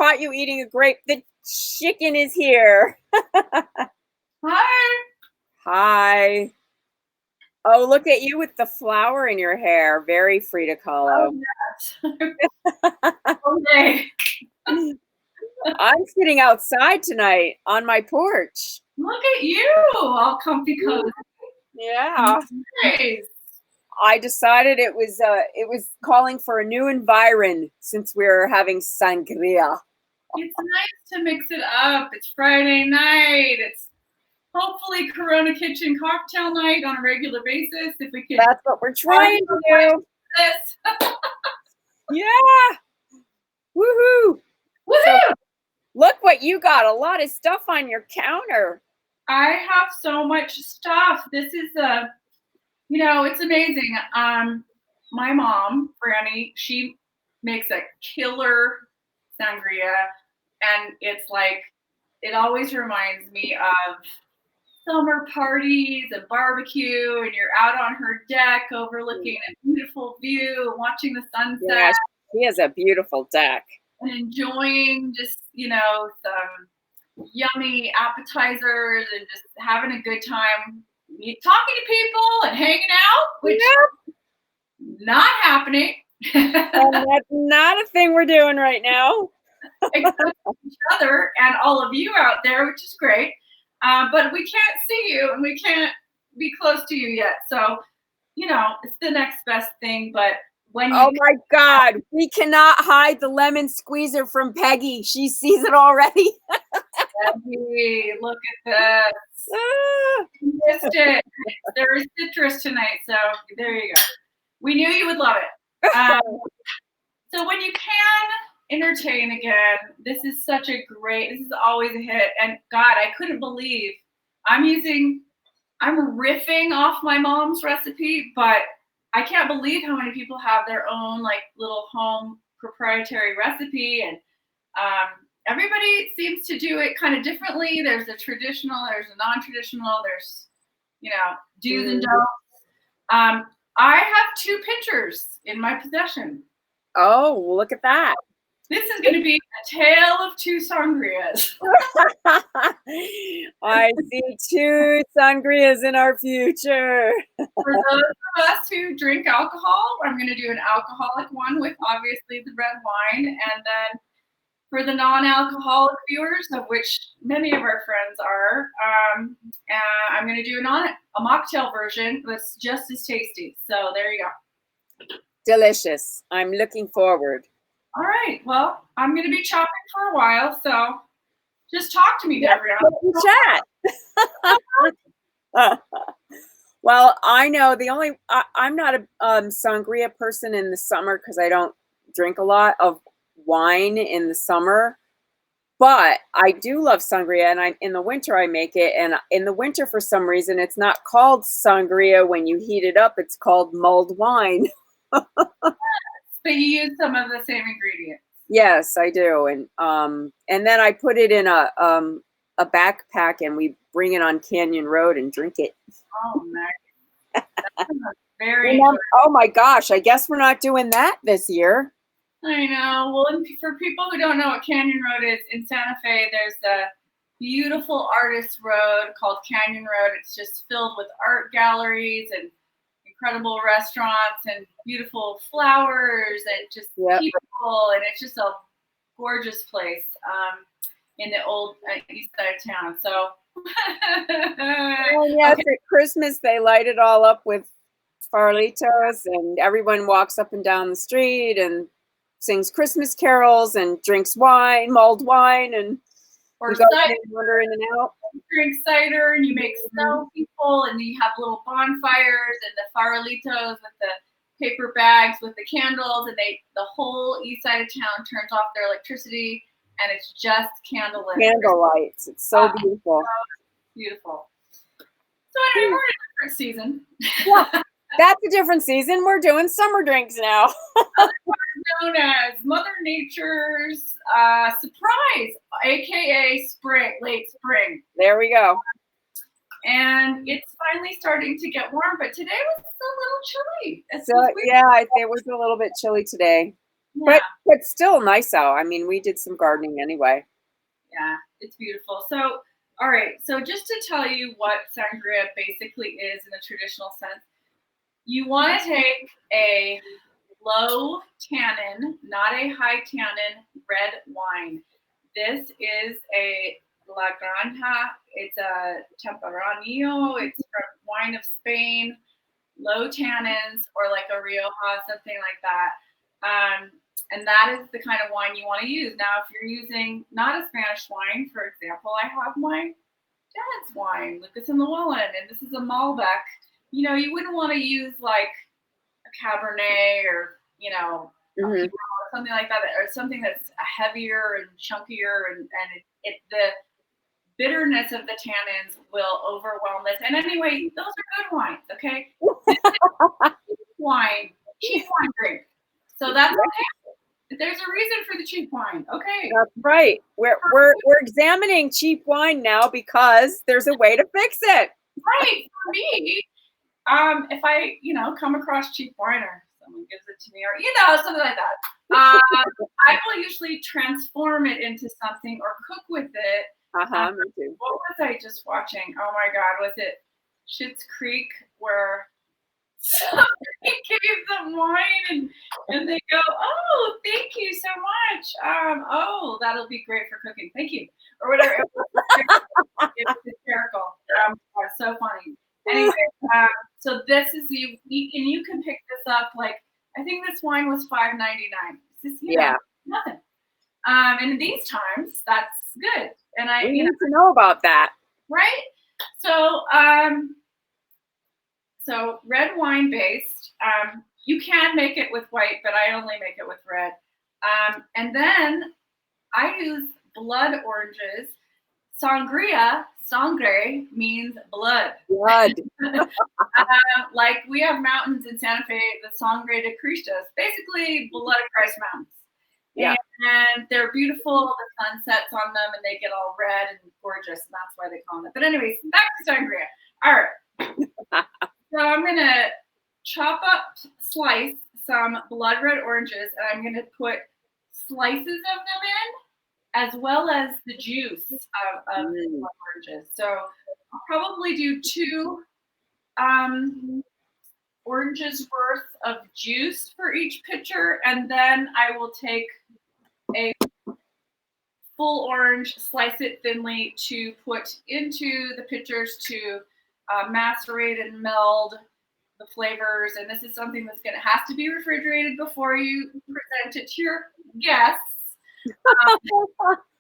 caught you eating a grape. The chicken is here. Hi. Hi. Oh, look at you with the flower in your hair. Very Frida Kahlo. Oh, yes. Okay. I'm sitting outside tonight on my porch. Look at you, all comfy cozy. Yeah. Nice. I decided it was calling for a new environ since we're having sangria. It's nice to mix it up. It's Friday night. It's hopefully Corona Kitchen cocktail night on a regular basis. If we could. That's what we're trying to do. This. Yeah. Woohoo. Woohoo! So, look what you got. A lot of stuff on your counter. I have so much stuff. This is it's amazing. My mom, Franny, she makes a killer sangria, and it's like, it always reminds me of summer parties and barbecue, and you're out on her deck overlooking a beautiful view, watching the sunset. Yeah, she has a beautiful deck. And enjoying just, some yummy appetizers and just having a good time, talking to people and hanging out, which is not happening. And that's not a thing we're doing right now. Except each other and all of you out there, which is great. But we can't see you and we can't be close to you yet. So, it's the next best thing. But when you— Oh my God, we cannot hide the lemon squeezer from Peggy. She sees it already. Peggy, look at this. You missed it. There is citrus tonight. So there you go. We knew you would love it. So when you can entertain again, this is always a hit. And God, I couldn't believe I'm riffing off my mom's recipe, but I can't believe how many people have their own like little home proprietary recipe. And everybody seems to do it kind of differently. There's a traditional, there's a non-traditional, there's, do's and don'ts. I have 2 pitchers in my possession. Oh, look at that. This is going to be a tale of 2 sangrias. I see 2 sangrias in our future. For those of us who drink alcohol, I'm going to do an alcoholic one with obviously the red wine. And then for the non-alcoholic viewers, of which many of our friends are, I'm going to do a mocktail version that's just as tasty. So there you go. Delicious. I'm looking forward. All right. Well, I'm going to be chopping for a while, so just talk to me, Deborah. Chat. Well, I know I'm not a sangria person in the summer because I don't drink a lot of wine in the summer, but I do love sangria, and in the winter I make it, and in the winter for some reason it's not called sangria when you heat it up, it's called mulled wine. But you use some of the same ingredients. Yes, I do, and then I put it in a backpack, and we bring it on Canyon Road and drink it. Oh, nice. Very. Oh my gosh! I guess we're not doing that this year. I know. Well, and for people who don't know what Canyon Road is, in Santa Fe, there's the beautiful artist road called Canyon Road. It's just filled with art galleries and incredible restaurants and beautiful flowers and just people, and it's just a gorgeous place in the old east side of town. So yes, at Christmas they light it all up with farolitos, and everyone walks up and down the street and sings Christmas carols and drinks wine, mulled wine, and or wander in and out. Drink cider, and you make snow people, and you have little bonfires and the farolitos with the paper bags with the candles, and the whole east side of town turns off their electricity, and it's just candlelit. Candlelights. It's so beautiful. So beautiful. So anyway, we're in a different season. Yeah, that's a different season. We're doing summer drinks now. Known as Mother Nature's surprise, aka late spring. There we go. And it's finally starting to get warm, but today was a little chilly. It was a little bit chilly today. Yeah. But still nice out. I mean, we did some gardening anyway. Yeah, it's beautiful. So, all right. So, just to tell you what sangria basically is in a traditional sense, you want to take a low tannin, not a high tannin red wine. This is a La Granja. It's a Tempranillo. It's from wine of Spain, low tannins, or like a Rioja, something like that. And that is the kind of wine you want to use. Now, if you're using not a Spanish wine, for example, I have my dad's wine, Lucas and Llewellyn, and this is a Malbec. You know, you wouldn't want to use like a Cabernet or, you know, a Hmm. Pinot or something like that, or something that's heavier and chunkier, and the bitterness of the tannins will overwhelm this. And anyway, those are good wines, okay? This is cheap wine drink. So that's okay. There's a reason for the cheap wine, okay? That's right. We're examining cheap wine now because there's a way to fix it. Right, for me, if I, come across cheap wine or someone gives it to me or, something like that, I will usually transform it into something or cook with it. Me too. What was I just watching? Oh my God, was it Schitt's Creek where somebody gave them wine and they go, "Oh, thank you so much. Oh, that'll be great for cooking. Thank you," or whatever. It was hysterical. So funny. Anyway, so this is you can pick this up. Like I think this wine was $5.99. This nothing. And in these times, that's good. And we need to know about that, right? So, so red wine based. You can make it with white, but I only make it with red. And then I use blood oranges. Sangre means blood. Blood. Like we have mountains in Santa Fe, the Sangre de Cristos, basically blood of Christ mountains. Yeah. And they're beautiful. The sun sets on them and they get all red and gorgeous. And that's why they call them it. But anyways, back to sangria. All right. So I'm going to slice some blood red oranges. And I'm going to put slices of them in as well as the juice of the blood oranges. So I'll probably do 2 oranges worth of juice for each pitcher, and then I will take a full orange, slice it thinly to put into the pitchers to macerate and meld the flavors. And this is something that's has to be refrigerated before you present it to your guests.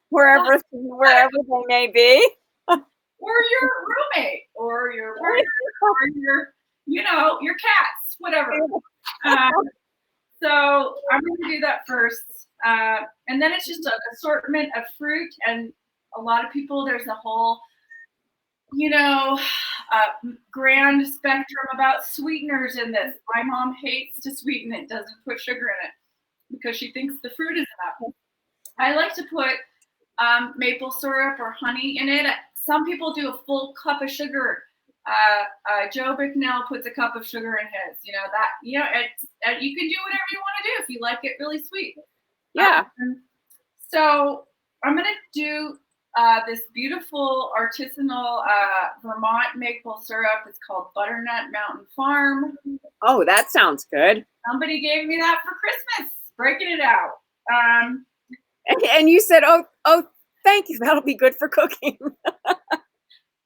Wherever they may be. Or your roommate, or your partner, or your cats, whatever. So I'm going to do that first. And then it's just an assortment of fruit. And a lot of people, there's a whole, grand spectrum about sweeteners in this. My mom hates to sweeten it, doesn't put sugar in it because she thinks the fruit is enough. I like to put maple syrup or honey in it. Some people do a full cup of sugar. Joe Bicknell puts a cup of sugar in his. You can do whatever you want to do if you like it really sweet. Yeah. So I'm gonna do this beautiful artisanal Vermont maple syrup. It's called Butternut Mountain Farm. Oh, that sounds good. Somebody gave me that for Christmas. Breaking it out. And you said, oh, thank you. That'll be good for cooking.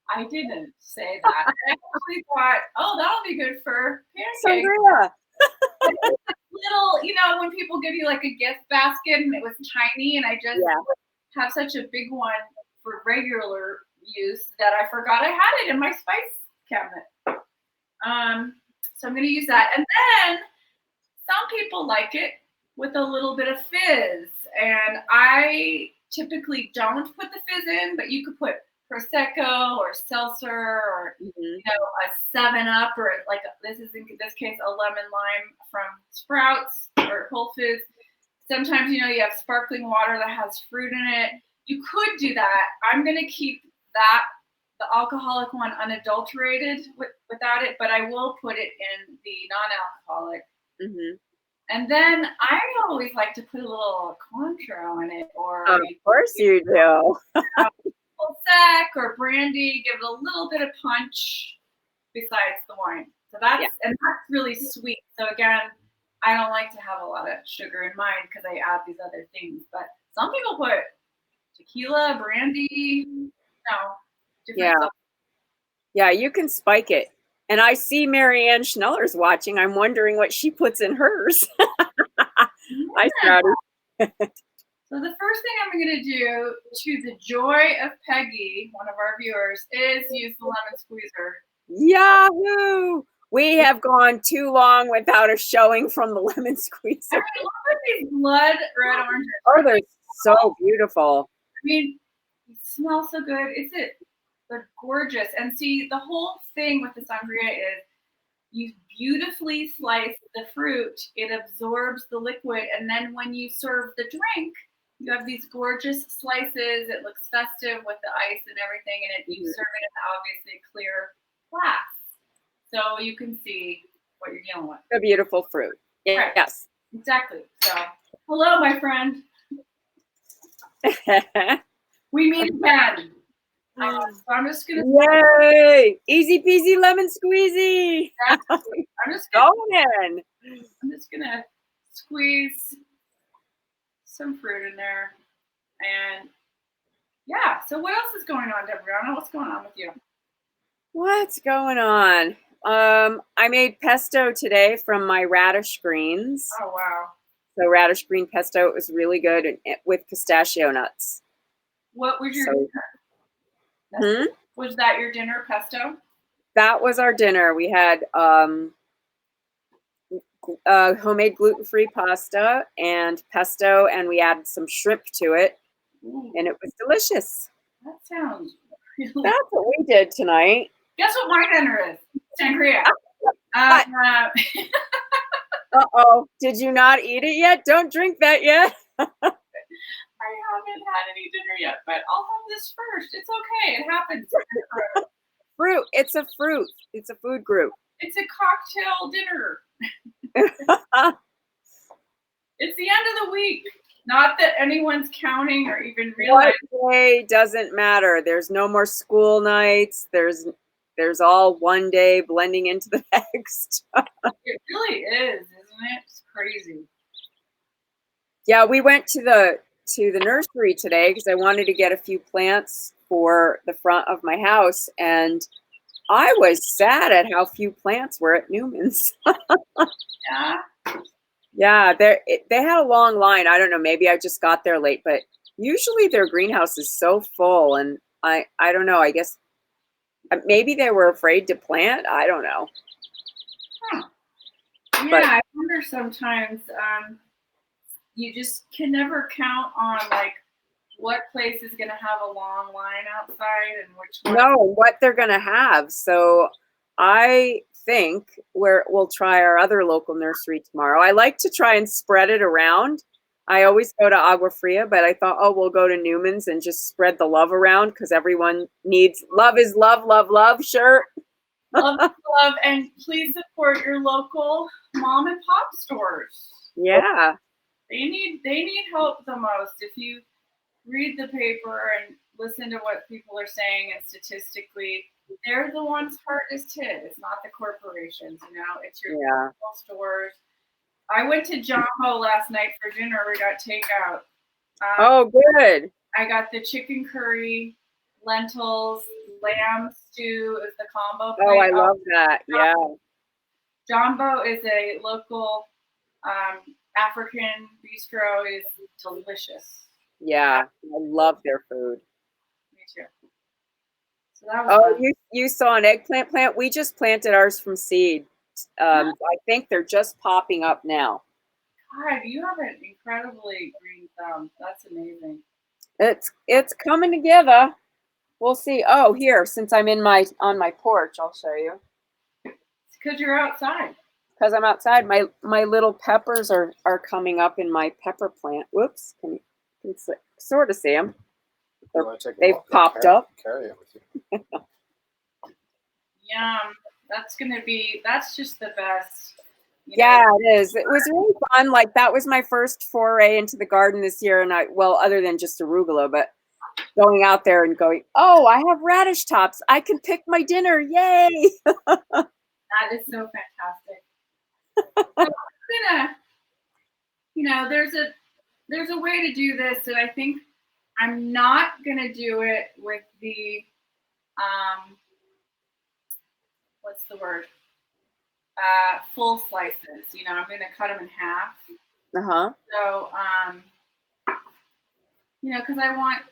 I didn't say that. I actually thought, that'll be good for pancakes. Sangria. Little, when people give you like a gift basket and it was tiny, and I just have such a big one for regular use that I forgot I had it in my spice cabinet. So I'm going to use that. And then some people like it with a little bit of fizz. And I typically don't put the fizz in, but you could put Prosecco or seltzer or a 7-Up or in this case a lemon lime from Sprouts or Whole Foods. Sometimes you have sparkling water that has fruit in it. You could do that. I'm going to keep the alcoholic one unadulterated without it, but I will put it in the non-alcoholic. Mm-hmm. And then I always like to put a little Cointreau in it, or Of course you do. sec or brandy, give it a little bit of punch besides the wine. So that's and that's really sweet. So again, I don't like to have a lot of sugar in mine because I add these other things. But some people put tequila, brandy, different stuff. Yeah, you can spike it. And I see Marianne Schneller's watching. I'm wondering what she puts in hers. Hi, Scrouty. So the first thing I'm going to do, to the joy of Peggy, one of our viewers, is use the lemon squeezer. Yahoo! We have gone too long without a showing from the lemon squeezer. I mean, look at these blood red oranges. Oh, they're so beautiful. I mean, they smell so good. They're gorgeous. And see, the whole thing with the sangria is you beautifully slice the fruit, it absorbs the liquid, and then when you serve the drink, you have these gorgeous slices. It looks festive with the ice and everything, and you serve it in obviously clear glass, so you can see what you're dealing with. A beautiful fruit. Right. Yes. Exactly. So, hello, my friend. We meet again. So I'm just gonna. Yay! Easy peasy lemon squeezy. Exactly. I'm just gonna squeeze some fruit in there, and yeah. So what else is going on, Debriana? What's going on with you? What's going on? I made pesto today from my radish greens. Oh wow! So radish green pesto, it was really good with pistachio nuts. What was your dinner? Was that your dinner, pesto? That was our dinner. We had homemade gluten-free pasta and pesto, and we added some shrimp to it. Ooh. And it was delicious. That sounds really. That's what we did tonight. Guess what my dinner is? Sangria. Uh-oh. Did you not eat it yet? Don't drink that yet. I haven't had any dinner yet, but I'll have this first. It's okay. It happens. Fruit. It's a fruit. It's a food group. It's a cocktail dinner. It's the end of the week. Not that anyone's counting or even realizing. What day doesn't matter. There's no more school nights. There's all one day blending into the next. It really is, isn't it? It's crazy. Yeah, we went to the nursery today because I wanted to get a few plants for the front of my house, and I was sad at how few plants were at Newman's. Yeah. Yeah, they had a long line. I don't know, maybe I just got there late, but usually their greenhouse is so full, and I don't know, I guess maybe they were afraid to plant. I don't know. Huh. Yeah, I wonder sometimes you just can never count on like what place is going to have a long line outside and which one. No, what they're going to have. So I think we'll try our other local nursery tomorrow. I like to try and spread it around. I always go to Agua Fria, but I thought, oh, we'll go to Newman's and just spread the love around because everyone needs love is love, love, love shirt. Love is love, and please support your local mom and pop stores. Yeah. They need help the most. If you read the paper and listen to what people are saying, and statistically, they're the ones hardest hit. It's not the corporations, it's your local stores. I went to Jumbo last night for dinner. We got takeout. Oh, good. I got the chicken curry, lentils, lamb stew is the combo. Oh, I love that. Yeah. Jumbo is a local African bistro. Is delicious. Yeah, I love their food. Me too. So that was fun. You saw an eggplant plant? We just planted ours from seed. I think they're just popping up now. God, you have an incredibly green thumb. That's amazing. It's coming together. We'll see. Oh, here, since I'm on my porch, I'll show you. It's because you're outside. Because I'm outside. My little peppers are coming up in my pepper plant. Whoops. Can you sort of see them? They've popped up. Carry it with you. Yum. That's just the best. Yeah, it is. It was really fun. Like that was my first foray into the garden this year, and other than just arugula, but going out there and going, oh, I have radish tops. I can pick my dinner. Yay! That is so fantastic. So I'm gonna, there's a way to do this, and I think I'm not gonna do it with the what's the word? Full slices. I'm gonna cut them in half. So because I want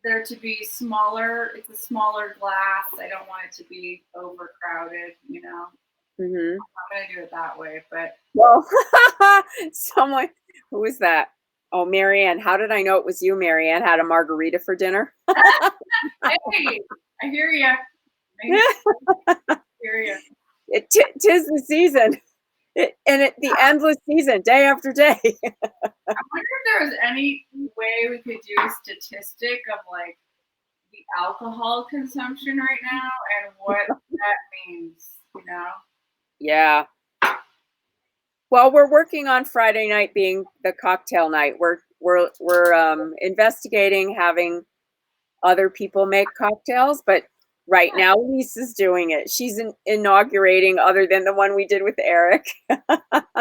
there to be smaller. It's a smaller glass. I don't want it to be overcrowded. I'm gonna do it that way. But someone who was that? Oh, Marianne. How did I know it was you? Marianne had a margarita for dinner. Hey, I hear you. I hear you. Tis the season. The endless season, day after day. I wonder if there was any way we could do a statistic of like the alcohol consumption right now and what that means, Yeah. Well, we're working on Friday night being the cocktail night. We're investigating having other people make cocktails, but right now Lisa's doing it. She's inaugurating, other than the one we did with Eric. That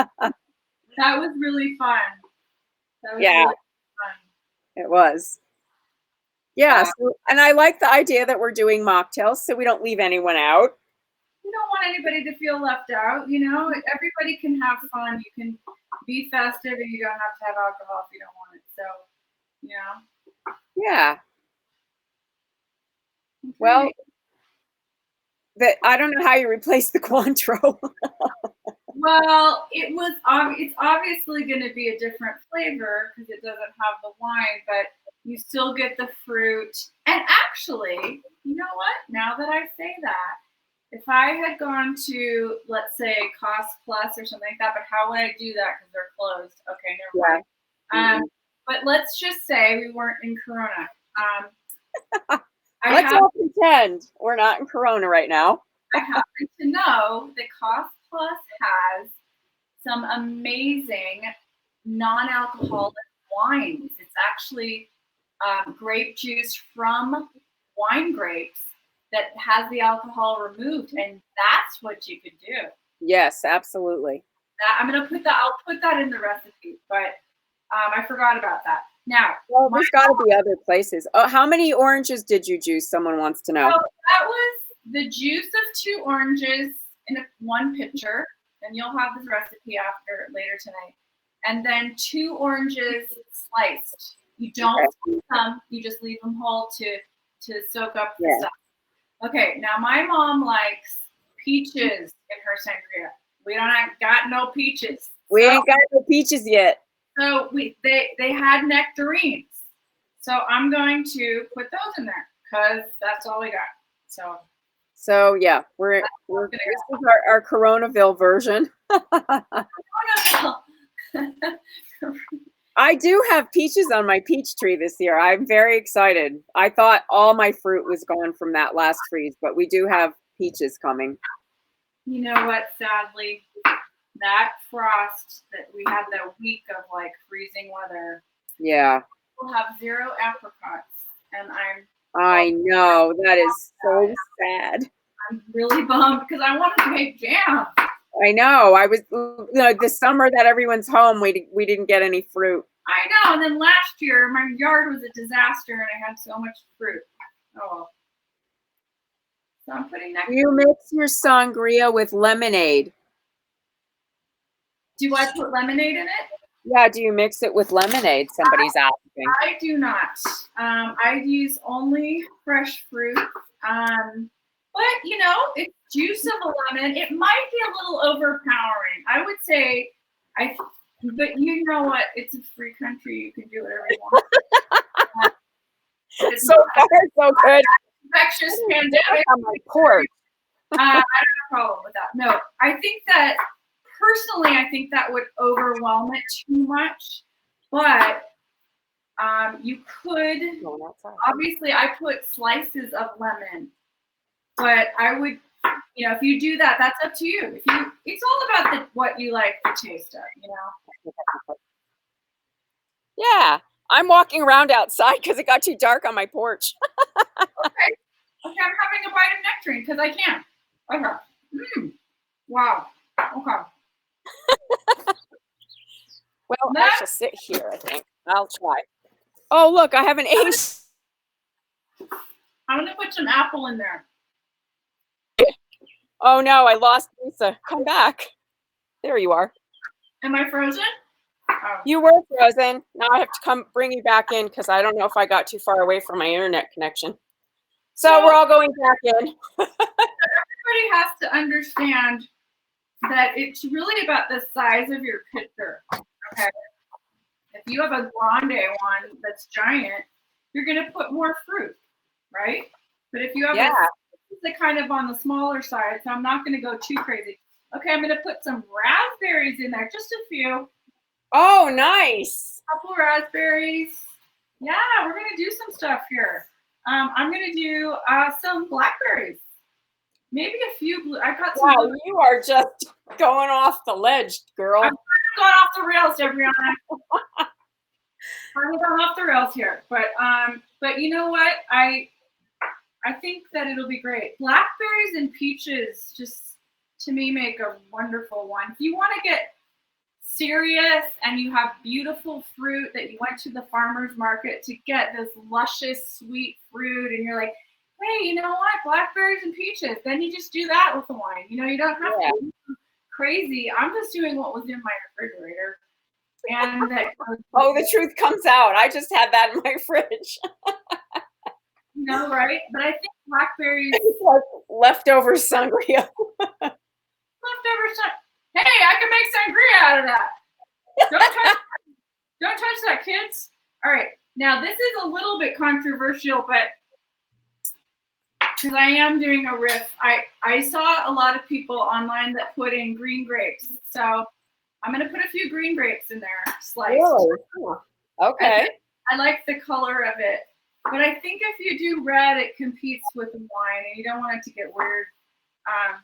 was really fun. Really fun. It was. Yeah, and I like the idea that we're doing mocktails, so we don't leave anyone out. You don't want anybody to feel left out, Everybody can have fun. You can be festive, and you don't have to have alcohol if you don't want it. So, Yeah. Okay. Well, I don't know how you replace the Cointreau. Well, it's obviously going to be a different flavor because it doesn't have the wine, but you still get the fruit. And actually, you know what? Now that I say that, if I had gone to, let's say, Cost Plus or something like that, but how would I do that because they're closed? Okay, never mind. But let's just say we weren't in Corona. Let's all pretend we're not in Corona right now. I happen to know that Cost Plus has some amazing non-alcoholic wines. It's actually grape juice from wine grapes that has the alcohol removed, and that's what you could do. Yes, absolutely. I'll put that in the recipe, but I forgot about that. Now, well, there's got to be other places. How many oranges did you juice? Someone wants to know. So that was the juice of 2 oranges in one pitcher, and you'll have this recipe later tonight. And then 2 oranges sliced. You don't squeeze them; you just leave them whole to soak up the stuff. Okay, now my mom likes peaches in her sangria. We don't got no peaches. We ain't got no peaches yet. So they had nectarines. So I'm going to put those in there because that's all we got. So yeah, we're this is our Coronaville version. I do have peaches on my peach tree this year. I'm very excited. I thought all my fruit was gone from that last freeze, but we do have peaches coming. You know what? Sadly, that frost that we had that week of like freezing weather. Yeah. We'll have 0 apricots, and I know, that is so sad. I'm really bummed because I wanted to make jam. I know. I was the summer that everyone's home. We didn't get any fruit. I know. And then last year, my yard was a disaster, and I had so much fruit. Oh. So I'm putting that. Do you mix your sangria with lemonade? Do I put lemonade in it? Yeah. Do you mix it with lemonade? Somebody's asking. I do not. I use only fresh fruit. But it's juice of a lemon. It might be a little overpowering. I would say, but you know what? It's a free country. You can do whatever you want. So far, so good. Infectious pandemic on my porch. I don't have a problem with that. No, I think that personally, that would overwhelm it too much. But you could obviously I put slices of lemon. But I would you know, if you do that, that's up to you. It's all about what you like the taste of, you know. Yeah, I'm walking around outside because it got too dark on my porch. Okay. Okay, I'm having a bite of nectarine because I can. Okay. Wow. Okay. Well, I shall sit here, I think. I'll try. Oh, look, I have an ace. I'm going to put some apple in there. Oh, no, I lost Lisa. Come back. There you are. Am I frozen? Oh. You were frozen. Now I have to come bring you back in because I don't know if I got too far away from my internet connection. So we're all going back in. Everybody has to understand that it's really about the size of your pitcher. Okay. If you have a grande one that's giant, you're going to put more fruit, right? But if you have a kind of on the smaller side, so I'm not going to go too crazy. Okay, I'm going to put some raspberries in there, just a few. Oh, nice. A couple raspberries. Yeah, we're going to do some stuff here. I'm going to do some blackberries. Maybe a few blue. I got some. Wow, you are just going off the ledge, girl. I'm going off the rails, Debrianna. I'm going off the rails here, but you know what? I think that it'll be great. Blackberries and peaches just to me make a wonderful one. If you want to get serious and you have beautiful fruit that you went to the farmer's market to get this luscious sweet fruit, and you're like, hey, you know what? Blackberries and peaches. Then you just do that with the wine. You know, you don't have to be crazy. I'm just doing what was in my refrigerator. And oh, the truth comes out. I just had that in my fridge. No, right? But I think blackberries. It's like leftover sangria. Hey, I can make sangria out of that. Don't touch that, kids. All right. Now this is a little bit controversial, but because I am doing a riff, I saw a lot of people online that put in green grapes. So I'm going to put a few green grapes in there, sliced. Really? Okay. I like the color of it. But I think if you do red, it competes with wine, and you don't want it to get weird,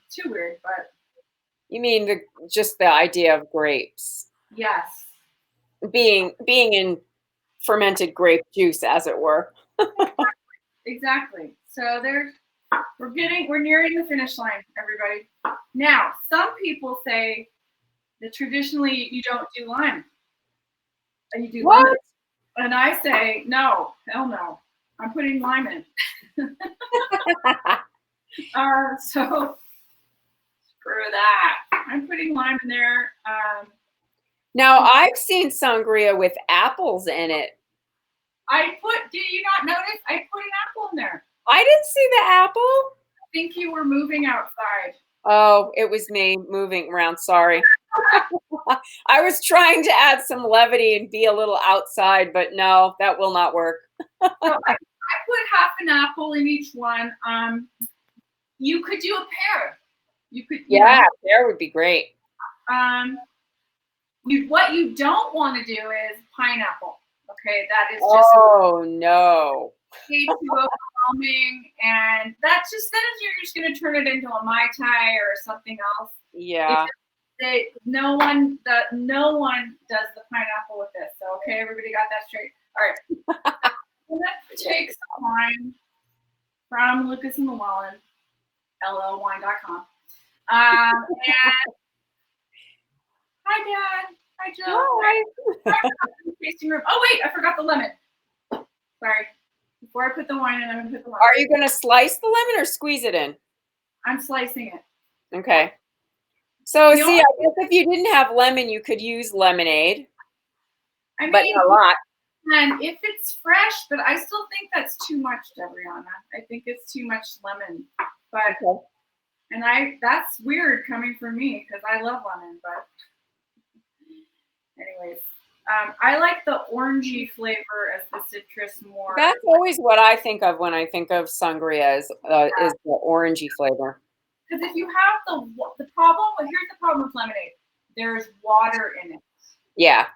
too weird. But you mean just the idea of grapes? Yes. Being in fermented grape juice, as it were. Exactly. So we're nearing the finish line, everybody. Now, some people say that traditionally you don't do lime, and you do what? lemon. And I say no, hell no. I'm putting lime in. So screw that. I'm putting lime in there. Now I've seen sangria with apples in it. Did you not notice? I put an apple in there. I didn't see the apple. I think you were moving outside. Oh, it was me moving around. Sorry. I was trying to add some levity and be a little outside, but no, that will not work. So I put half an apple in each one. You could do a pear. You could. Pear would be great. What you don't want to do is pineapple. Okay, that is just. Oh no. Way too overwhelming, and that's just then you're just going to turn it into a Mai Tai or something else. Yeah. No one does the pineapple with this. So okay, everybody got that straight. All right. I'm going to take some wine from Lucas and Llewellyn, llwine.com. And hi, Dad. Hi, Jill. Hi. Tasting room. Oh wait, I forgot the lemon. Sorry. Before I put the wine in, I'm going to put the lemon. Are you going to slice the lemon or squeeze it in? I'm slicing it. Okay. So, I guess if you didn't have lemon, you could use lemonade. But not a lot. And if it's fresh, but I still think that's too much, Debrianna. I think it's too much lemon. But that's weird coming from me because I love lemon. But anyways. I like the orangey flavor as the citrus more. That's always what I think of when I think of sangria is the orangey flavor. Because if you have the problem, here's the problem with lemonade. There's water in it. Yeah.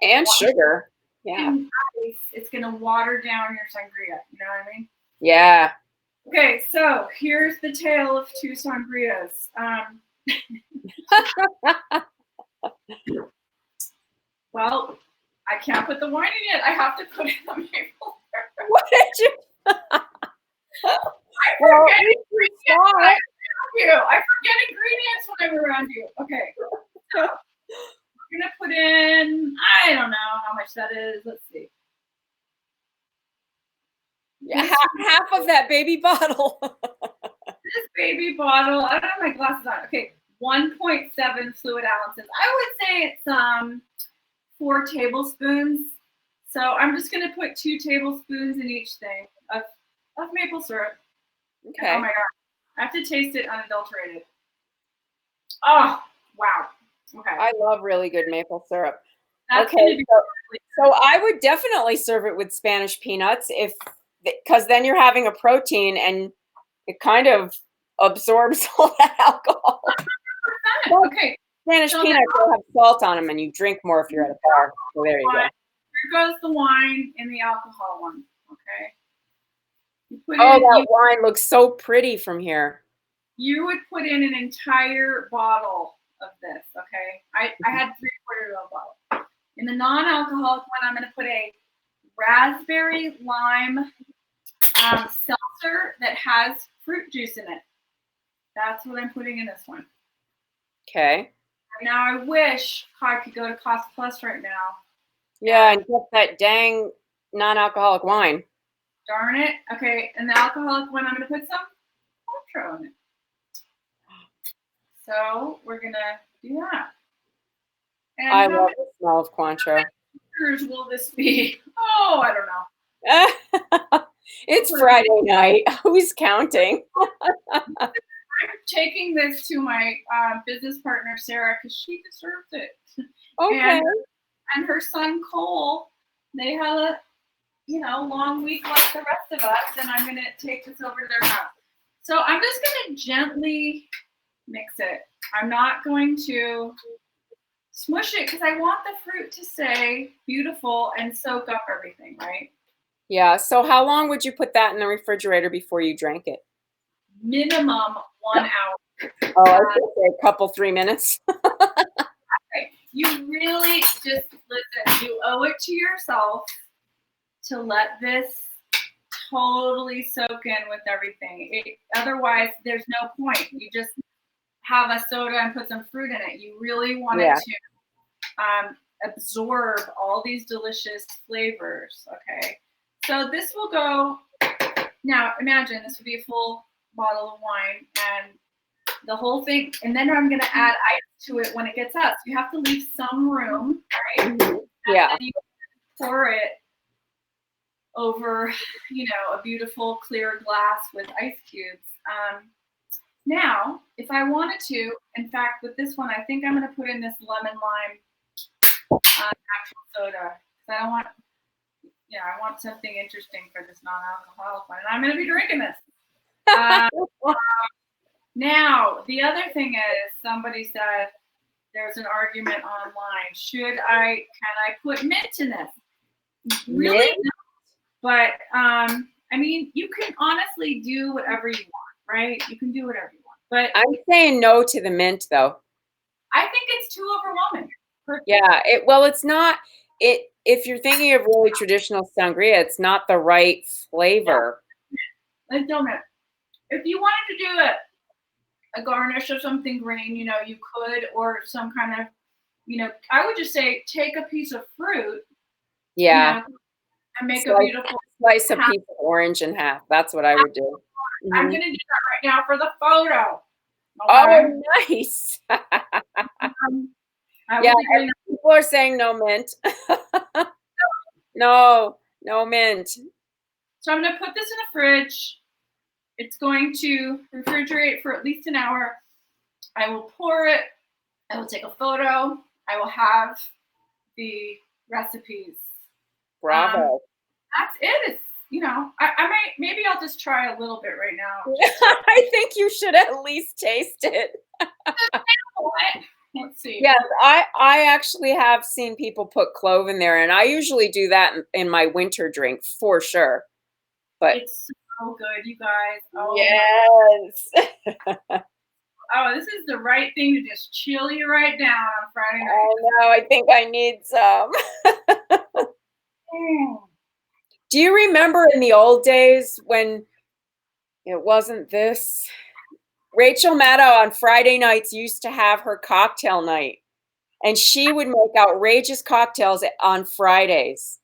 And sugar. Yeah. It's going to water down your sangria. You know what I mean? Yeah. Okay, so here's the tale of two sangrias. Well, I can't put the wine in it. I have to put in the maple syrup. What did you? I Well, forget you ingredients when saw I'm it. around you. I forget ingredients when I'm around you. Okay, so we're gonna put in, I don't know how much that is. Let's see. Yeah, half of that baby bottle. This baby bottle, I don't have my glasses on. Okay, 1.7 fluid ounces. I would say it's 4 tablespoons. So I'm just gonna put 2 tablespoons in each thing of maple syrup. Okay. Oh my god, I have to taste it unadulterated. Oh wow. Okay. I love really good maple syrup. That's Okay, gonna be so I would definitely serve it with Spanish peanuts because then you're having a protein and it kind of absorbs all that alcohol. fun. Okay. Spanish So peanuts will have salt on them, and you drink more if you're at a bar. So there you go. Here goes the wine and the alcohol one. Okay. Oh, that wine looks so pretty from here. You would put in an entire bottle of this. Okay. I had 3/4 of a bottle. In the non-alcoholic one, I'm going to put a raspberry lime seltzer that has fruit juice in it. That's what I'm putting in this one. Okay. Now I wish I could go to Cost Plus right now. Yeah, and get that dang non-alcoholic wine. Darn it. Okay, and the alcoholic one, I'm going to put some Cointreau in it. So we're going to do that. And I love the smell of Cointreau. How many liters will this be? Oh, I don't know. It's Friday night. Who's counting? I'm taking this to my business partner, Sarah, because she deserves it. Okay. And her son, Cole, they have a long week like the rest of us, and I'm going to take this over to their house. So I'm just going to gently mix it. I'm not going to smush it because I want the fruit to stay beautiful and soak up everything, right? Yeah. So how long would you put that in the refrigerator before you drank it? Minimum 1 hour. Oh, I was gonna say a couple, 3 minutes. Okay. You really just listen. You owe it to yourself to let this totally soak in with everything. Otherwise, there's no point. You just have a soda and put some fruit in it. You really want it to absorb all these delicious flavors. Okay, so this will go. Now, imagine this would be a full bottle of wine and the whole thing, and then I'm going to add ice to it when it gets up. So you have to leave some room, right? Yeah. And then you pour it over, a beautiful clear glass with ice cubes. Now, if I wanted to, in fact, with this one, I think I'm going to put in this lemon lime natural soda. I don't want, I want something interesting for this non-alcoholic one, and I'm going to be drinking this. Now, the other thing is, somebody said there's an argument online. Can I put mint in this? Really? Mint? But you can honestly do whatever you want, right? You can do whatever you want. But I'm saying no to the mint, though. I think it's too overwhelming. Yeah. It's not. If you're thinking of really traditional sangria, it's not the right flavor. Let's do mint. If you wanted to do a garnish of something green, you could, or some kind of, I would just say take a piece of fruit. Yeah. And make a beautiful slice a piece of orange in half. That's what I would do. I'm going to do that right now for the photo. Okay. Oh, nice. Yeah, people are saying no mint. No mint. So I'm going to put this in the fridge. It's going to refrigerate for at least an hour. I will pour it. I will take a photo. I will have the recipes. Bravo. That's it. It's, maybe I'll just try a little bit right now. I think you should at least taste it. Let's see. Yes, I actually have seen people put clove in there, and I usually do that in my winter drink for sure. But it's so good, you guys. Oh Yes. oh, this is the right thing to just chill you right down on Friday night. I know. I think I need some. Mm. Do you remember in the old days when it wasn't this? Rachel Maddow on Friday nights used to have her cocktail night, and she would make outrageous cocktails on Fridays.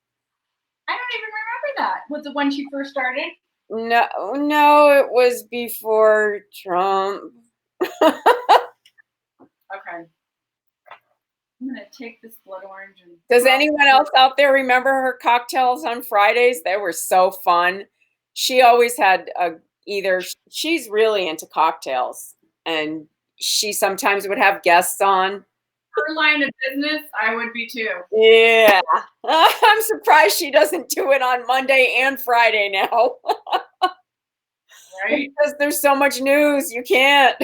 I don't even remember that. Was it when she first started? No, no, it was before Trump. Okay. I'm gonna take this blood orange and Does anyone else out there remember her cocktails on Fridays? They were so fun. She always had either she's really into cocktails, and she sometimes would have guests on. her line of business, I would be too. Yeah. I'm surprised she doesn't do it on Monday and Friday now. Right? Because there's so much news, you can't.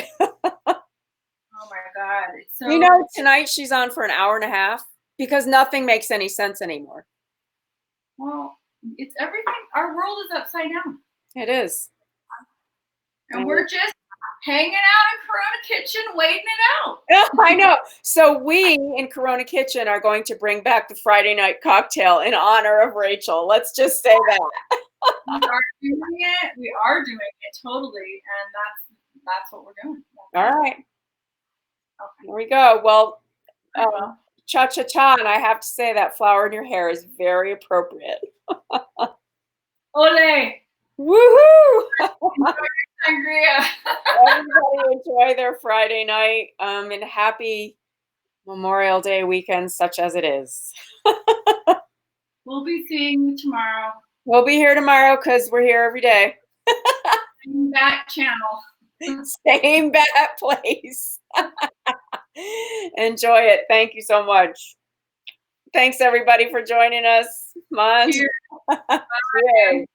Oh my God. It's so You know, tonight she's on for an hour and a half because nothing makes any sense anymore. well, it's everything. Our world is upside down. It is. And we're just hanging out in Corona Kitchen, waiting it out. Yeah, I know. So we in Corona Kitchen are going to bring back the Friday night cocktail in honor of Rachel. Let's just say that. We are doing it. We are doing it totally, and that's what we're doing. All right. Okay. Here we go. Well, Well, cha-cha-cha, and I have to say that flower in your hair is very appropriate. ole. Woohoo! Enjoy your sangria. Everybody enjoy their Friday night, and happy Memorial Day weekend, such as it is. We'll be seeing you tomorrow. We'll be here tomorrow because we're here every day. In that channel. Same bad place. Enjoy it. Thank you so much. Thanks everybody for joining us. Come on. Cheers. Cheers.